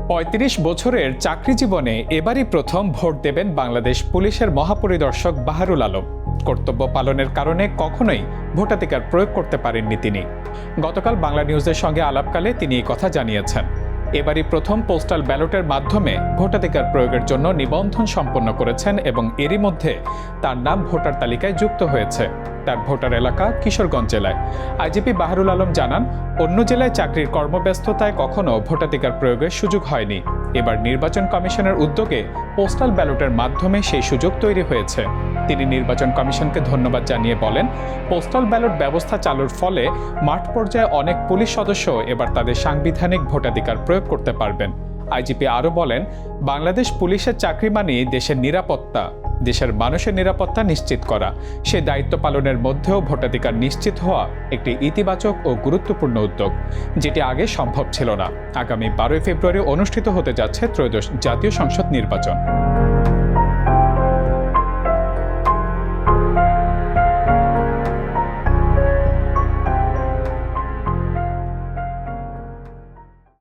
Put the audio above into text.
৩৫ বছরের চাকরি জীবনে এবারই প্রথম ভোট দেবেন বাংলাদেশ পুলিশের মহাপরিদর্শক বাহারুল আলম। কর্তব্য পালনের কারণে কখনোই ভোটাধিকার প্রয়োগ করতে পারেননি তিনি। গতকাল বাংলা নিউজের সঙ্গে আলাপকালে তিনি এই কথা জানিয়েছেন। এবারই প্রথম পোস্টাল ব্যালটের মাধ্যমে ভোটাধিকার প্রয়োগের জন্য নিবন্ধন সম্পন্ন করেছেন এবং এরই মধ্যে তার নাম ভোটার তালিকায় যুক্ত হয়েছে। তার ভোটার এলাকা কিশোরগঞ্জ জেলায়। আইজিপি বাহারুল আলম জানান, অন্য জেলায় চাকরির কর্মব্যস্ততায় কখনো ভোটাধিকার প্রয়োগের সুযোগ হয়নি। এবার নির্বাচন কমিশনের উদ্যোগে পোস্টাল ব্যালটের মাধ্যমে সেই সুযোগ তৈরি হয়েছে। তিনি নির্বাচন কমিশনকে ধন্যবাদ জানিয়ে বলেন, পোস্টাল ব্যালট ব্যবস্থা চালুর ফলে মাঠ পর্যায়ে অনেক পুলিশ সদস্য এবার তাদের সাংবিধানিক ভোটাধিকার প্রয়োগ করতে পারবেন। আইজিপি আরও বলেন, বাংলাদেশ পুলিশের চাকরি মানেই দেশের নিরাপত্তা, দেশের মানুষের নিরাপত্তা নিশ্চিত করা। সে দায়িত্ব পালনের মধ্যেও ভোটাধিকার নিশ্চিত হওয়া একটি ইতিবাচক ও গুরুত্বপূর্ণ উদ্যোগ, যেটি আগে সম্ভব ছিল না। আগামী 12 ফেব্রুয়ারি অনুষ্ঠিত হতে যাচ্ছে ত্রয়োদশ জাতীয় সংসদ নির্বাচন।